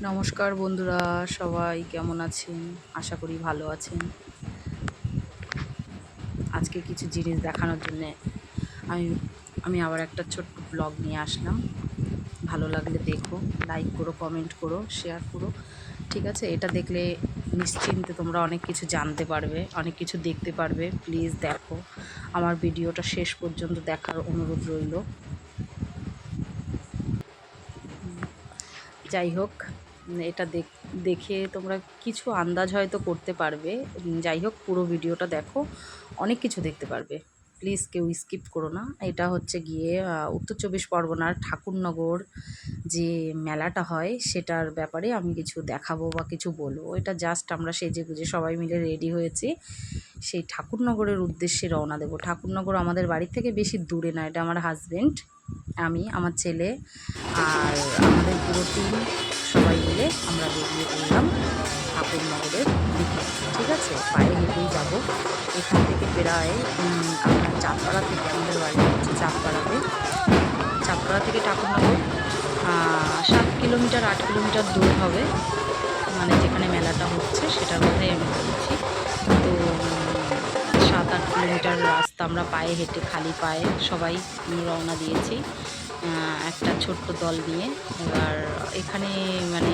নমস্কার বন্ধুরা, সবাই কেমন আছেন? আশা করি ভালো আছেন। আজকে কিছু জিনিস দেখানোর জন্যে আমি আমি আবার একটা ছোট্ট ব্লগ নিয়ে আসলাম। ভালো লাগলে দেখো, লাইক করো, কমেন্ট করো, শেয়ার করো। ঠিক আছে? এটা দেখলে নিশ্চিন্তে তোমরা অনেক কিছু জানতে পারবে, অনেক কিছু দেখতে পারবে। প্লিজ দেখো, আমার ভিডিওটা শেষ পর্যন্ত দেখার অনুরোধ রইল। যাই হোক, এটা দেখে তোমরা কিছু আন্দাজ হয়তো করতে পারবে। যাই হোক, পুরো ভিডিওটা দেখো, অনেক কিছু দেখতে পারবে। প্লিজ কেউ স্কিপ করো না। এটা হচ্ছে গিয়ে উত্তর চব্বিশ পরগনার ঠাকুরনগর যে মেলাটা হয় সেটার ব্যাপারে আমি কিছু দেখাবো বা কিছু বলবো। এটা জাস্ট আমরা সেজেগুজে সবাই মিলে রেডি হয়েছি, সেই ঠাকুরনগরের উদ্দেশ্যে রওনা দেবো। ঠাকুরনগর আমাদের বাড়ির থেকে বেশি দূরে না। এটা আমার হাজবেন্ড, আমি, আমার ছেলে আর আমাদের পুরো টিম সবাই মিলে আমরা বেরিয়ে পড়লাম ঠাকুরনগরের দিকে। ঠিক আছে? পায়ে হেঁটেই যাব। এখান থেকে প্রায় আপনার চাঁদপাড়া থেকে, আমাদের বাড়ি হচ্ছে চাঁদপাড়াতে, চাঁদপাড়া থেকে ঠাকুরনগর 7 কিলোমিটার 8 কিলোমিটার দূর হবে। মানে যেখানে মেলাটা হচ্ছে সেটার কথাই আমি বলছি। তো 7-8 কিলোমিটার রাস্তা আমরা পায়ে হেঁটে, খালি পায়ে সবাই রওনা দিয়েছি একটা ছোট্ট দল নিয়ে। এবার এখানে মানে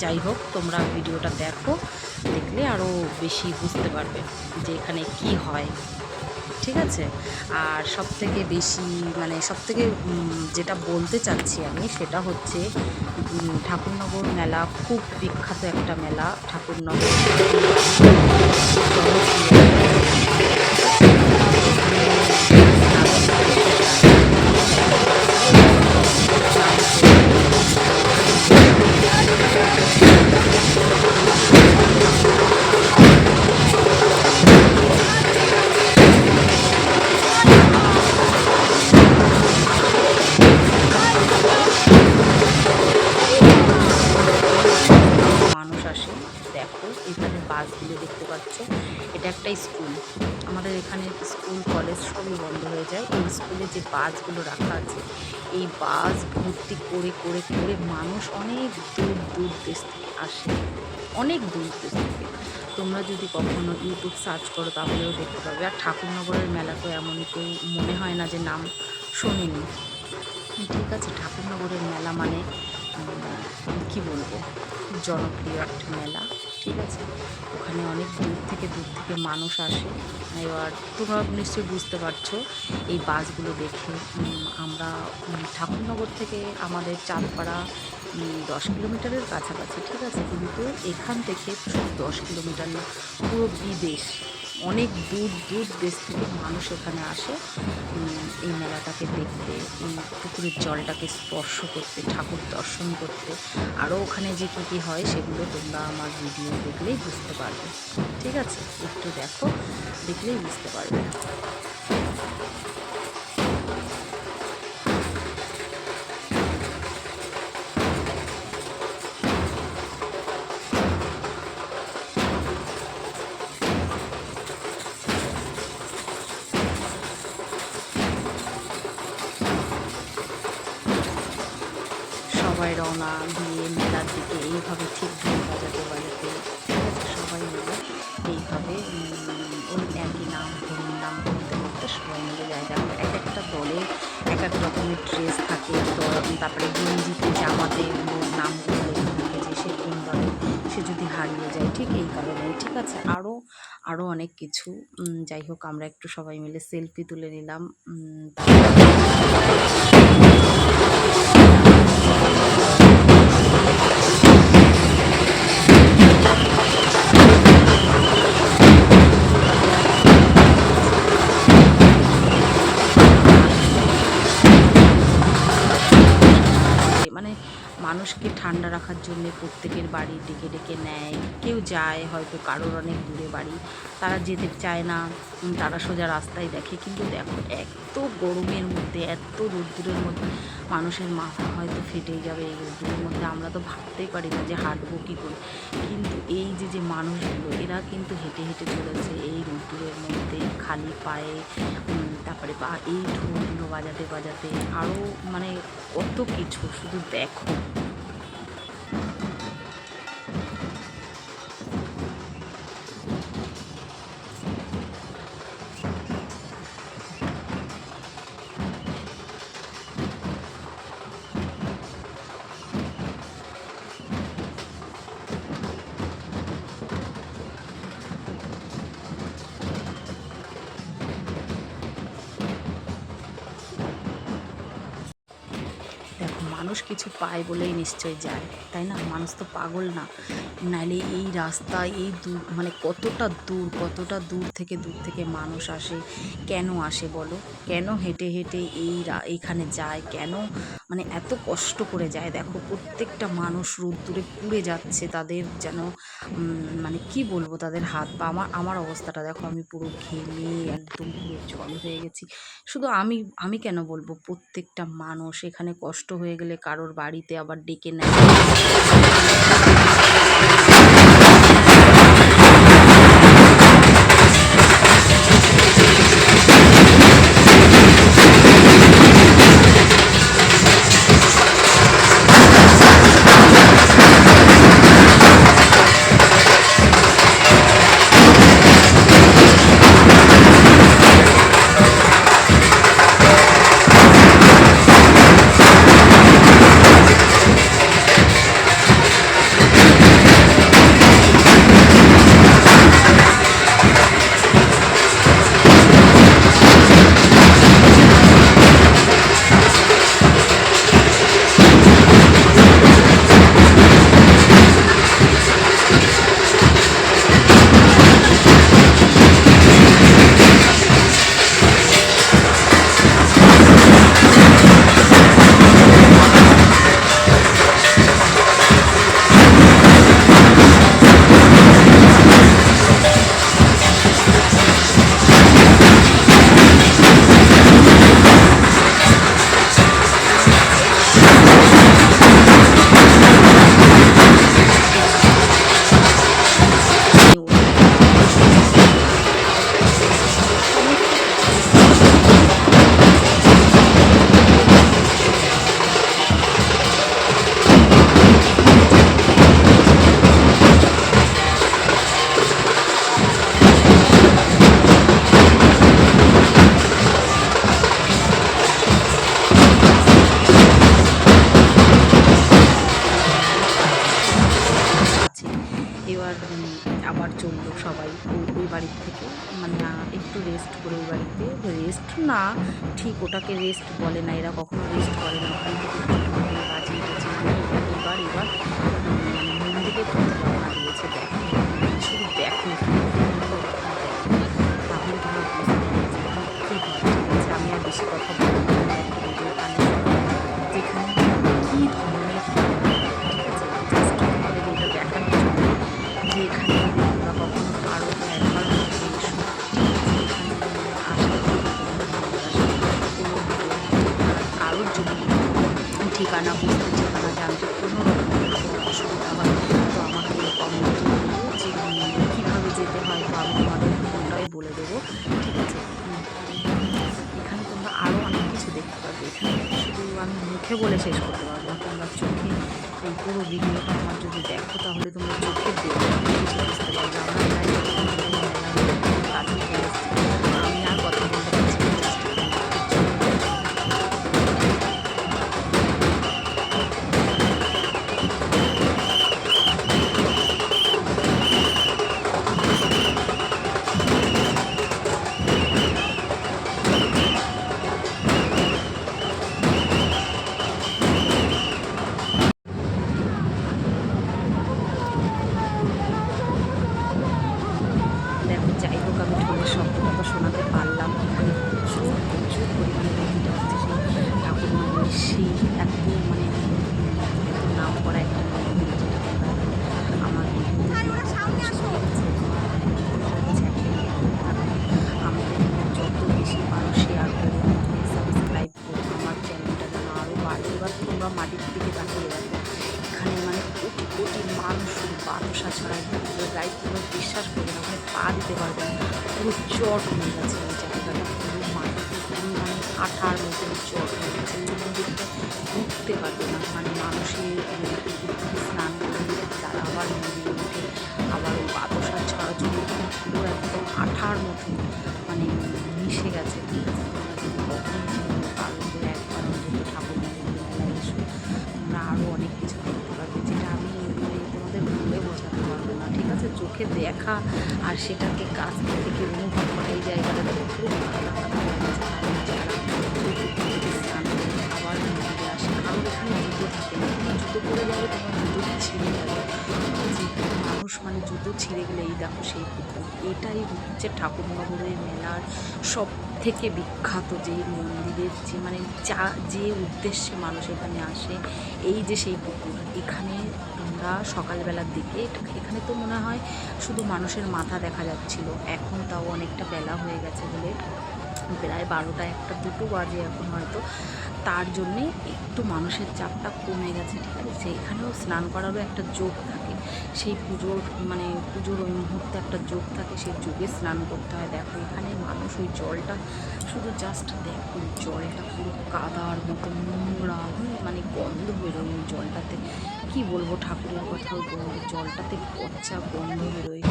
যাই হোক, তোমরা ভিডিওটা দেখো, দেখলে আরও বেশি বুঝতে পারবে যে এখানে কি হয়। ঠিক আছে? আর সবথেকে বেশি মানে সবথেকে যেটা বলতে চাচ্ছি আমি, সেটা হচ্ছে ঠাকুরনগর মেলা খুব বিখ্যাত একটা মেলা। ঠাকুরনগর মানুষ আসে। দেখো এখানে বাসগুলো দেখতে পাচ্ছ, এটা একটা স্কুল। আমাদের এখানে স্কুল কলেজ সবই বন্ধ হয়ে যায়। এই স্কুলে যে বাসগুলো রাখা আছে, এই বাস ভর্তি করে করে করে মানুষ অনেক দূর দূর দেশ থেকে আসে, অনেক দূর দেশ থেকে। তোমরা যদি কখনো ইউটিউব সার্চ করো তাহলেও দেখতে পাবে। আর ঠাকুরনগরের মেলা তো এমন কেউ মনে হয় না যে নাম শোনেনি। ঠিক আছে? ঠাকুরনগরের মেলা মানে কি বলবো, খুব জনপ্রিয় একটা মেলা। ঠিক আছে? ওখানে অনেক দূর থেকে মানুষ আসে। এবার তোমরা নিশ্চয়ই বুঝতে পারছো এই বাসগুলো দেখে। আমরা ঠাকুরনগর থেকে আমাদের চাঁদপাড়া 10 কিলোমিটারের কাছাকাছি। ঠিক আছে? কিন্তু এখান থেকে শুধু 10 কিলোমিটার না, পুরো বিদেশ, অনেক দূর দূর দেশ থেকে মানুষ এখানে আসে এই মেলাটাকে দেখতে, এই পুকুরের জলটাকে স্পর্শ করতে, ঠাকুর দর্শন করতে। আরও ওখানে যে কী কী হয় সেগুলো তোমরা আমার ভিডিও দেখলেই বুঝতে পারবে। ঠিক আছে? একটু দেখো, দেখলেই বুঝতে পারবে। সবাই রওনা দিয়ে মেলার দিকে এইভাবে ঠিক ঢোল বাজাতে বাজাতে। ঠিক আছে? সবাই মিলে এইভাবে ওই একই নাম, হরির নাম করতে করতে সবাই মিলে যায়। দেখো এক একটা দলে এক এক রকমের ড্রেস থাকে, তারপরে গেঞ্জিতে জামাতে নামগুলো লেখা থাকে যে সে কোন দলে, সে যদি হারিয়ে যায়, ঠিক এই কারণে। ঠিক আছে? আরও আরও অনেক কিছু। যাই হোক, আমরা একটু সবাই মিলে সেলফি তুলে নিলাম। মানে মানুষকে ঠান্ডা রাখার জন্য প্রত্যেকের বাড়ি ডেকে ডেকে নেয়। কেউ যায় হয়তো, কারোর অনেক দূরে বাড়ি, তারা যেতে চায় না, তারা সোজা রাস্তায় দেখে। কিন্তু দেখো, এত গরমের মধ্যে, এত রোদ্দুরের মধ্যে মানুষের মাথা হয়তো ফেটেই যাবে এই রোদ্দুরের মধ্যে। আমরা তো ভাবতেই পারি না যে হাঁটবো কী করে। কিন্তু এই যে যে মানুষগুলো, এরা কিন্তু হেঁটে হেঁটে চলেছে এই রোদ্দুরের মধ্যে খালি পায়ে। তারপরে বা এই ঢোলগুলো বাজাতে বাজাতে আরও মানে কত কিছু, শুধু দেখো। মানুষ কিছু পায় বলেই নিশ্চয়ই যায়, তাই না? মানুষ তো পাগল না। নাইলে এই রাস্তা এই দূর মানে কতটা দূর থেকে মানুষ আসে। কেন আসে বলো? কেন হেঁটে হেঁটে এইখানে যায়? কেন মানে এত কষ্ট করে যায়? দেখো প্রত্যেকটা মানুষ রোদ্দুরে পুড়ে যাচ্ছে, তাদের যেন মানে কি বলবো, তাদের হাত পা, আমার অবস্থাটা দেখো, আমি পুরো ঘেমে একদম পুরো জল হয়ে গেছি। শুধু আমি কেন বলবো, প্রত্যেকটা মানুষ এখানে কষ্ট হয়ে গেলে কারোর বাড়িতে আবার ডেকে নেয়। আছে। এবার আবার চললো সবাই ওই বাড়ির থেকে, মানে একটু রেস্ট করে ওই বাড়িতে, রেস্ট না ঠিক ওটাকে রেস্ট বলে না, এরা কখনো রেস্ট করে না, ওখান থেকে একটু বাজিয়ে টাজিয়ে এবার মানে মন্দিরে পথে রওনা দিয়েছে। দেখো শুধু দেখো তাহলে তোমরা বুঝতে পারবে যে কী হয়। ঠিক আছে, আমি আর বেশি কথা বলবো না, তোমরা একটু ভিডিও যেখানে কী ধরনের, ঠিক আছে, জাস্ট তোমাদের এটা দেখানোর জন্য যে এখানে যদি তোমরা কখনো পারো তো একবার ঘুরে এসো। ঠিক আছে, এখানে আসলে কারোর যদি ঠিকানা বুঝতে, ঠিকানা জানতে কোনো রকমের কোনো অসুবিধা হয় তো আমাকে কমেন্টে বলবো যে কীভাবে যেতে হয়, তো আমি তোমাদের ফোনটাই বলে দেবো। ঠিক আছে, এখানে তোমরা আরও অনেক কিছু দেখতে পাবে। এখানে শুধু আমি মুখে বলে শেষ করতে পারবো না, তোমরা চোখে এই পুরো ভিডিওটা আমার যদি দেখো তাহলে তোমরা চোখে দেখে অনেক কিছু বুঝতে পারবে। আমরা যাই কাজে চলে এসেছি, আমি আর কথা বলতে পারছি না, just দেখো যাই হোক আমি ঢোলের শব্দটা তো শোনাতে পারলাম। এখানে প্রচুর প্রচুর পরিমাণে মন্দির হচ্ছে সেই ঠাকুরমার সেই এত মানে এত নাম করা একটা মন্দির, যেটা তোমরা আমার ভিডিওতে দেখতে পাচ্ছ। আমাদের যত বেশি মানুষ শেয়ার করো, সাবস্ক্রাইব করো, আমার চ্যানেলটা যেন আরও বাড়ে। এবার তোমরা মাটির দিকে তাকিয়ে দেখো, এখানে মানে কোটি কোটি মানুষ শুধু বাতাসা ছড়ায় গাইড, তোমরা বিশ্বাস করবে না, ওখানে পা দিতে পারবে না, পুরো চট হয়ে গেছে ওই জায়গাটা, পুরো মাটিতে পুরো মানে আঠার মতন চট হয়ে গেছে। ওই মন্দিরটা ঢুকতে পারবে না, মানে মানুষের স্নান করে তারা আবার মন্দিরে উঠে আবার ওই বাতাসা ছড়াছড়ি পুরো একদম আঠার মতন মানে মিশে গেছে। ঠিক আছে, তোমরা যদি কখনো জীবনে পারো তো একবার অন্তত ঠাকুর মন্দিরে মেলায় এসো, তোমরা আরও অনেক কিছু দেখতে পারবে, যেটা আমি মানে তোমাদের বলে বোঝাতে পারবো না। ঠিক আছে, চোখে দেখা আর সেটাকে কাছ থেকে অনুভব করা, এই জায়গাটা খুব আলাদা হয়ে গেছে। কারণ যারা ওই পুকুর থেকে স্নান করে আবার মন্দিরে আসে, কারণ এখানে পড়ে যাবে, তোমার জুতো ছিঁড়ে যাবে। ঠিক আছে, মানুষ মানে জুতো ছিঁড়ে গেলে এই দেখো সেই পুকুর। এটাই হচ্ছে ঠাকুরনগরের মেলার সব থেকে বিখ্যাত যে মন্দিরের যে মানে যে উদ্দেশ্যে মানুষ এখানে আসে, এই যে সেই পুকুর। এখানে তোমরা সকালবেলার দিকে এখানে তো মনে হয় শুধু মানুষের মাথা দেখা যাচ্ছিল, এখন তাও অনেকটা বেলা হয়ে গেছে বলে প্রায় 12টা 1টা 2টো বাজে এখন হয়তো, তার জন্যে একটু মানুষের চাপটা কমে গেছে। ঠিক আছে, এখানেও স্নান করারও একটা যোগ থাকে, সেই পুজোর ওই মুহূর্তে একটা যোগ থাকে, সেই যোগে স্নান করতে হয়। দেখো এখানে মানুষ ওই জলটা শুধু জাস্ট দেখো, জলটা পুরো কাদার মতো নোংরা, মানে গন্ধ বেরোয় ওই জলটাতে। কি বলবো ঠাকুরের কথা, ওই জলটাতে পচা গন্ধ বেরোয়।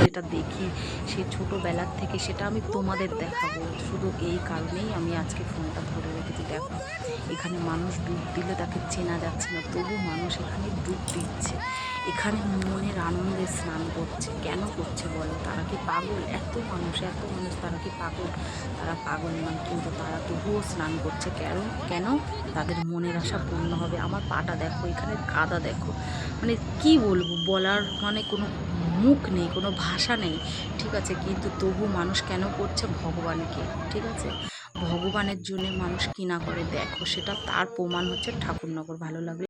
যেটা দেখি সে ছোটোবেলার থেকে, সেটা আমি তোমাদের দেখাবো। শুধু এই কারণেই আমি আজকে ফোনটা ধরে রেখেছি। দেখো এখানে মানুষ ডুব দিলে তাকে চেনা যাচ্ছে না, তবু মানুষ এখানে ডুব দিচ্ছে, এখানে মনের আনন্দে স্নান করছে। কেন করছে বলো? তারা কি পাগল? এত মানুষ তারা কি পাগল? তারা পাগল নয়, কিন্তু তারা তবুও স্নান করছে। কেন কেন? তাদের মনের আশা পূর্ণ হবে। আমার পাটা দেখো, এখানে কাদা দেখো, মানে কি বলবো, বলার মানে কোনো মুখ নেই, কোনো ভাষা নেই। ঠিক আছে, কিন্তু তবু মানুষ কেন করছে? ভগবানকে। ঠিক আছে, ভগবানের জন্যে মানুষ কি না করে দেখো, সেটা তার প্রমাণ হচ্ছে ঠাকুরনগর। ভালো লাগলে